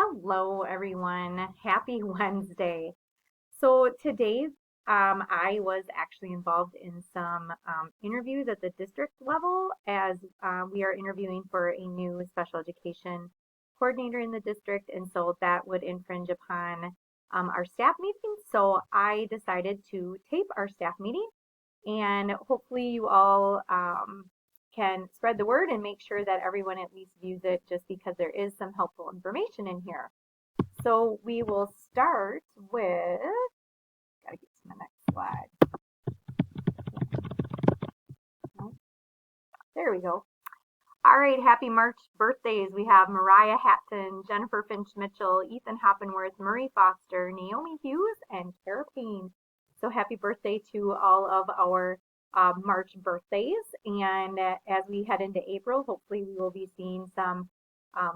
Hello, everyone. Happy Wednesday. So today, I was actually involved in some interviews at the district level as we are interviewing for a new special education coordinator in the district, and so that would infringe upon our staff meeting. So I decided to tape our staff meeting, and hopefully you all can spread the word and make sure that everyone at least views it just because there is some helpful information in here. So we will start with, gotta get to my next slide. No, there we go. All right, happy March birthdays. We have Mariah Hatton, Jennifer Finch Mitchell, Ethan Hoppenworth, Marie Foster, Naomi Hughes, and Kara Payne. So happy birthday to all of our March birthdays. And as we head into April, hopefully we will be seeing some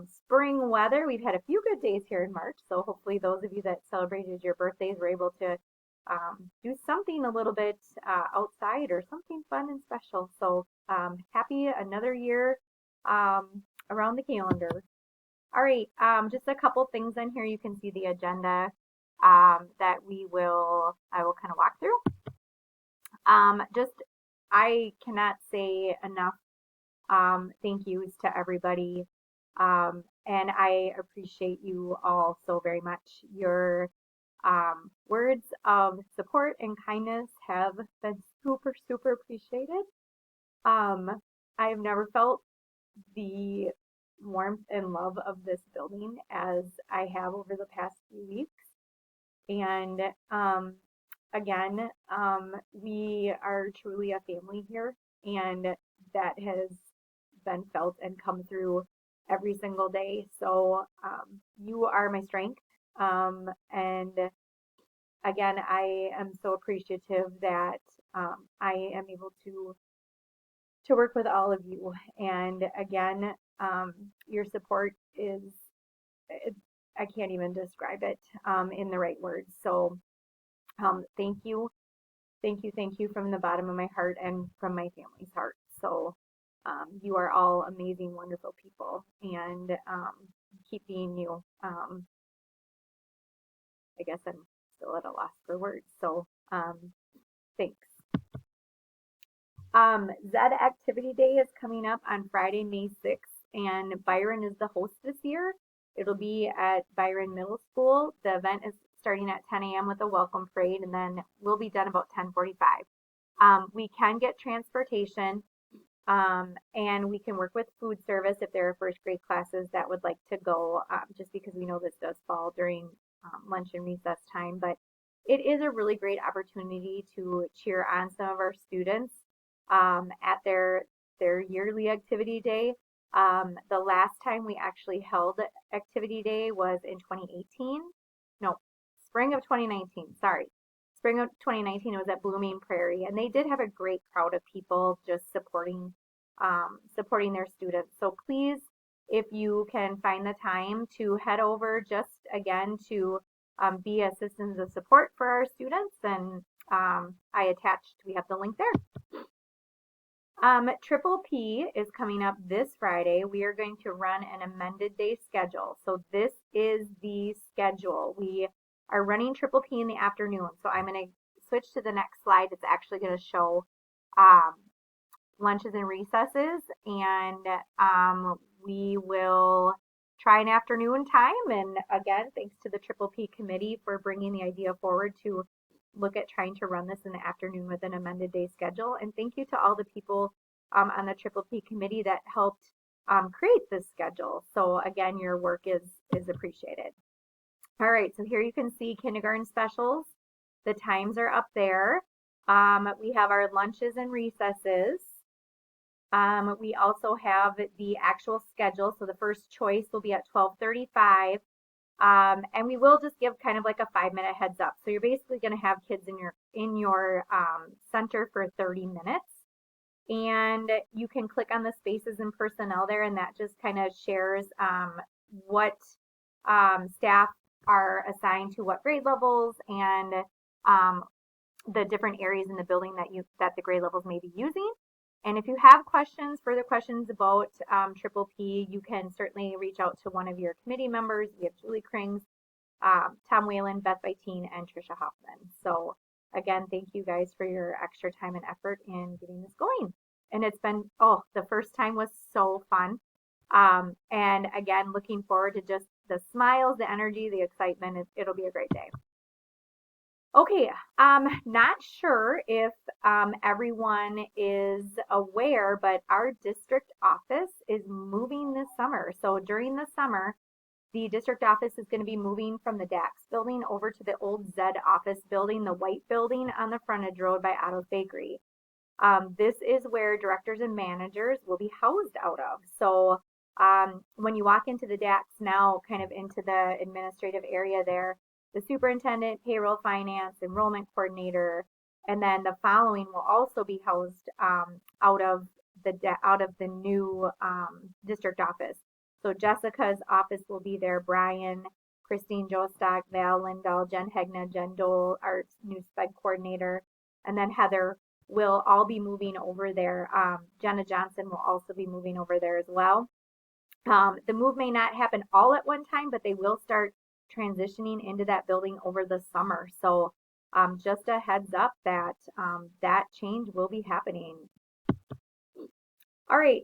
spring weather. We've had a few good days here in March, so hopefully those of you that celebrated your birthdays were able to do something a little bit outside or something fun and special. So happy another year around the calendar. All right, just a couple things on here. You can see the agenda that I will kind of walk through. I cannot say enough thank yous to everybody. And I appreciate you all so very much. Your words of support and kindness have been super, super appreciated. I've never felt the warmth and love of this building as I have over the past few weeks. And again, we are truly a family here, and that has been felt and come through every single day. So you are my strength. And again, I am so appreciative that I am able to work with all of you. And again, your support is, I can't even describe it in the right words. So thank you. Thank you. Thank you from the bottom of my heart and from my family's heart. So you are all amazing, wonderful people, and keep being you. I guess I'm still at a loss for words. So thanks. Zed Activity Day is coming up on Friday, May 6th, and Byron is the host this year. It'll be at Byron Middle School. The event is starting at 10 a.m. with a welcome parade, and then we'll be done about 10:45. We can get transportation, and we can work with food service if there are first grade classes that would like to go, just because we know this does fall during lunch and recess time. But it is a really great opportunity to cheer on some of our students at their yearly activity day. The last time we actually held activity day was in 2018. No, spring of 2019. Sorry. Spring of 2019, it was at Blooming Prairie, and they did have a great crowd of people just supporting their students. So please, if you can find the time to head over just again to be a systems of support for our students, and we have the link there. Triple P is coming up this Friday. We are going to run an amended day schedule. So this is the schedule. We are running Triple P in the afternoon. So I'm going to switch to the next slide. It's actually going to show lunches and recesses. And we will try an afternoon time. And again, thanks to the Triple P committee for bringing the idea forward to look at trying to run this in the afternoon with an amended day schedule. And thank you to all the people on the Triple P committee that helped create this schedule. So again, your work is appreciated. All right, so here you can see kindergarten specials. The times are up there. We have our lunches and recesses. We also have the actual schedule. So the first choice will be at 12:35. And we will just give kind of like a 5-minute heads up. So you're basically going to have kids in your center for 30 minutes. And you can click on the spaces and personnel there, and that just kind of shares what staff are assigned to what grade levels and the different areas in the building that the grade levels may be using. And if you have questions, further questions about Triple P, you can certainly reach out to one of your committee members. We have Julie Krings, Tom Whalen, Beth Bitine, and Trisha Hoffman. So again, thank you guys for your extra time and effort in getting this going. And it's been, oh, the first time was so fun. And again, looking forward to just the smiles, the energy, the excitement. It'll be a great day. Okay, not sure if everyone is aware, but our district office is moving this summer. So during the summer, the district office is going to be moving from the DAX building over to the old Zed office building, the white building on the frontage road by Otto's Bakery. This is where directors and managers will be housed out of. So when you walk into the DAX now, kind of into the administrative area there, the superintendent, payroll, finance, enrollment coordinator, and then the following will also be housed out of the new district office. So Jessica's office will be there. Brian, Christine Jostock, Val Lindahl, Jen Hegna, Jen Dole, our new sped coordinator, and then Heather will all be moving over there. Jenna Johnson will also be moving over there as well. The move may not happen all at one time, but they will start transitioning into that building over the summer. So just a heads up that that change will be happening. All right,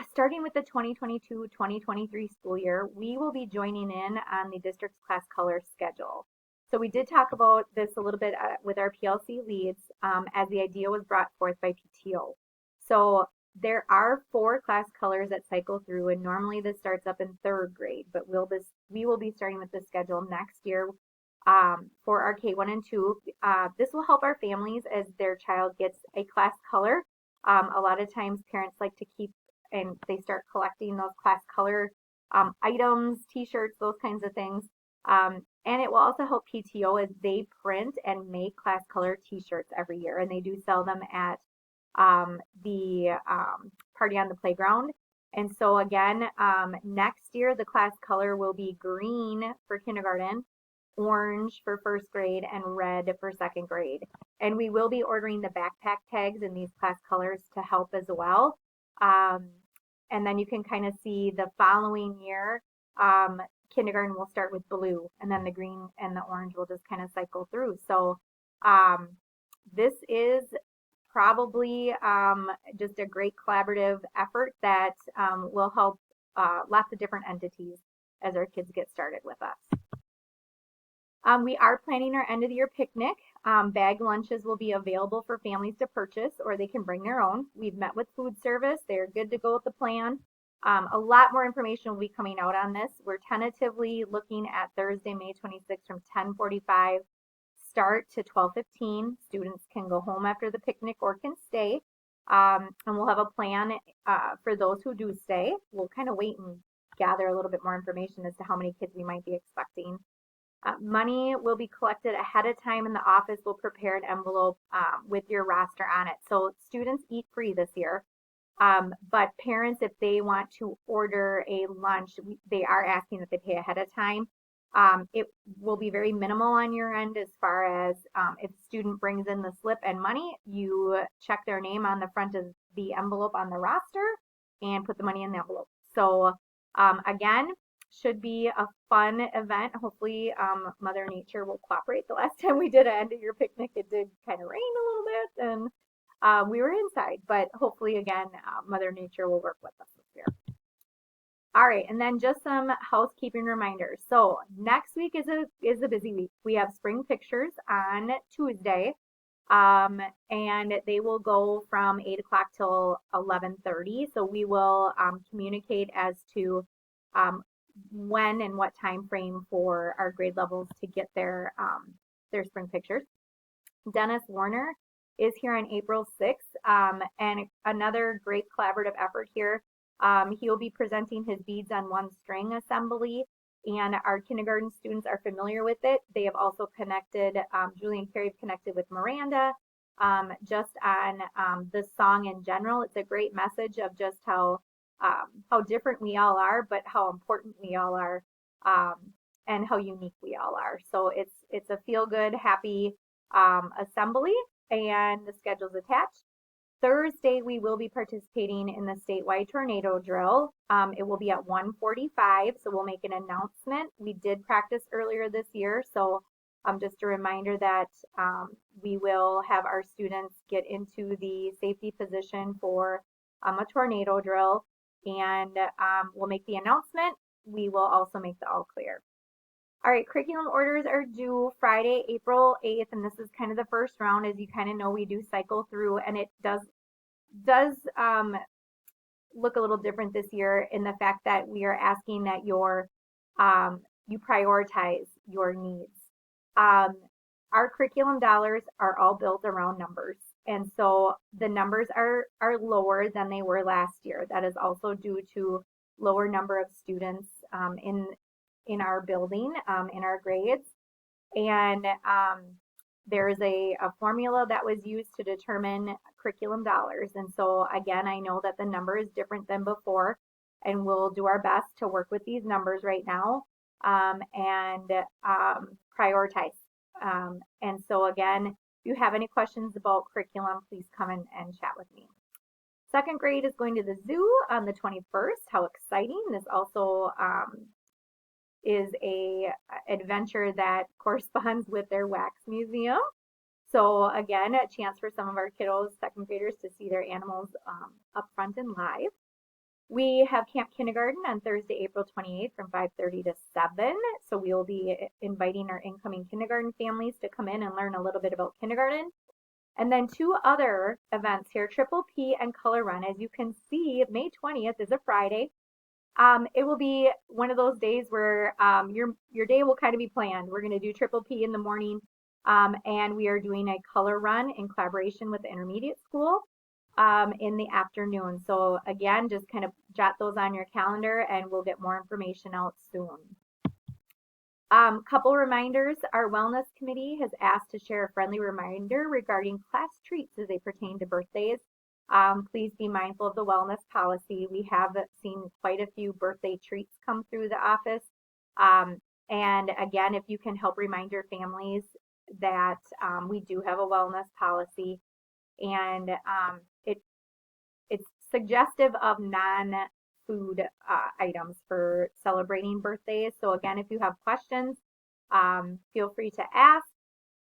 starting with the 2022-2023 school year, we will be joining in on the district's class color schedule. So we did talk about this a little bit with our PLC leads as the idea was brought forth by PTO. So there are 4 class colors that cycle through, and normally this starts up in 3rd grade, but we will be starting with the schedule next year for our K1 and 2. This will help our families as their child gets a class color. A lot of times parents like to keep and they start collecting those class color items, t-shirts, those kinds of things. And it will also help PTO as they print and make class color t-shirts every year. And they do sell them at the party on the playground. And so again, next year the class color will be green for kindergarten, orange for 1st grade, and red for 2nd grade. And we will be ordering the backpack tags in these class colors to help as well. And then you can kind of see the following year, kindergarten will start with blue, and then the green and the orange will just kind of cycle through. So this is probably just a great collaborative effort that will help lots of different entities as our kids get started with us. We are planning our end of the year picnic. Bag lunches will be available for families to purchase, or they can bring their own. We've met with food service. They're good to go with the plan. A lot more information will be coming out on this. We're tentatively looking at Thursday, May 26th from 10:45 start to 12:15. Students can go home after the picnic or can stay. And we'll have a plan for those who do stay. We'll kind of wait and gather a little bit more information as to how many kids we might be expecting. Money will be collected ahead of time, and the office will prepare an envelope with your roster on it. So students eat free this year, but parents, if they want to order a lunch, they are asking that they pay ahead of time. It will be very minimal on your end as far as if a student brings in the slip and money, you check their name on the front of the envelope on the roster and put the money in the envelope. So again, should be a fun event. Hopefully Mother Nature will cooperate. The last time we did an end of year picnic, it did kind of rain a little bit, and we were inside, but hopefully again Mother Nature will work with us this year. All right, and then just some housekeeping reminders. So next week is a busy week. We have spring pictures on Tuesday, and they will go from 8 o'clock till 11:30. So we will communicate as to when and what time frame for our grade levels to get their spring pictures. Dennis Warner is here on April 6th, and another great collaborative effort here. He will be presenting his beads on one string assembly, and our kindergarten students are familiar with it. They have also connected, Julie and Carrie have connected with Miranda just on the song in general. It's a great message of just how different we all are, but how important we all are, and how unique we all are. So it's a feel-good, happy assembly, and the schedule's attached. Thursday, we will be participating in the statewide tornado drill. It will be at 1:45, so we'll make an announcement. We did practice earlier this year, so just a reminder that we will have our students get into the safety position for a tornado drill, and we'll make the announcement. We will also make the all clear. All right, curriculum orders are due Friday, April 8th, and this is kind of the first round. As you kind of know, we do cycle through, and it does look a little different this year in the fact that we are asking that you prioritize your needs. Our curriculum dollars are all built around numbers, and so the numbers are lower than they were last year. That is also due to lower number of students in our building, in our grades. And there's a formula that was used to determine curriculum dollars. And so again, I know that the number is different than before, and we'll do our best to work with these numbers right now and prioritize. And so again, if you have any questions about curriculum, please come and chat with me. Second grade is going to the zoo on the 21st. How exciting. This also is a adventure that corresponds with their wax museum. So again, a chance for some of our kiddos, second graders, to see their animals up front and live. We have Camp Kindergarten on Thursday, April 28th from 5:30 to 7. So we will be inviting our incoming kindergarten families to come in and learn a little bit about kindergarten. And then two other events here, Triple P and Color Run. As you can see, May 20th is a Friday. It will be one of those days where your day will kind of be planned. We're going to do Triple P in the morning, and we are doing a color run in collaboration with the intermediate school in the afternoon. So again, just kind of jot those on your calendar, and we'll get more information out soon. Couple reminders. Our wellness committee has asked to share a friendly reminder regarding class treats as they pertain to birthdays. Please be mindful of the wellness policy. We have seen quite a few birthday treats come through the office. And again, if you can help remind your families that we do have a wellness policy, and it's suggestive of non-food items for celebrating birthdays. So again, if you have questions, feel free to ask.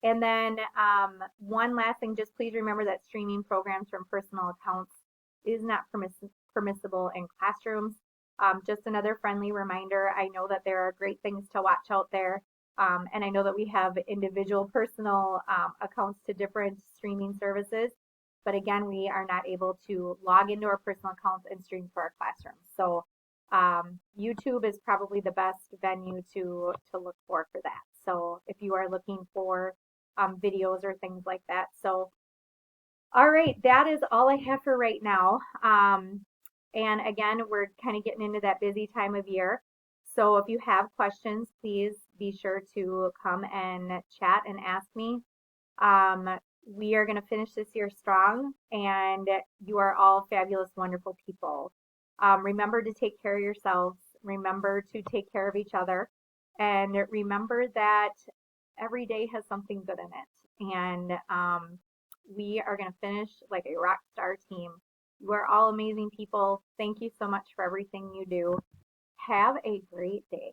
And then one last thing, just please remember that streaming programs from personal accounts is not permissible in classrooms. Just another friendly reminder. I know that there are great things to watch out there. And I know that we have individual personal accounts to different streaming services. But again, we are not able to log into our personal accounts and stream to our classrooms. So YouTube is probably the best venue to look for that. So if you are looking for videos or things like that. So, all right, that is all I have for right now. And again, we're kind of getting into that busy time of year. So if you have questions, please be sure to come and chat and ask me. We are going to finish this year strong, and you are all fabulous, wonderful people. Remember to take care of yourselves. Remember to take care of each other. And remember that every day has something good in it. And we are going to finish like a rock star team. You are all amazing people. Thank you so much for everything you do. Have a great day.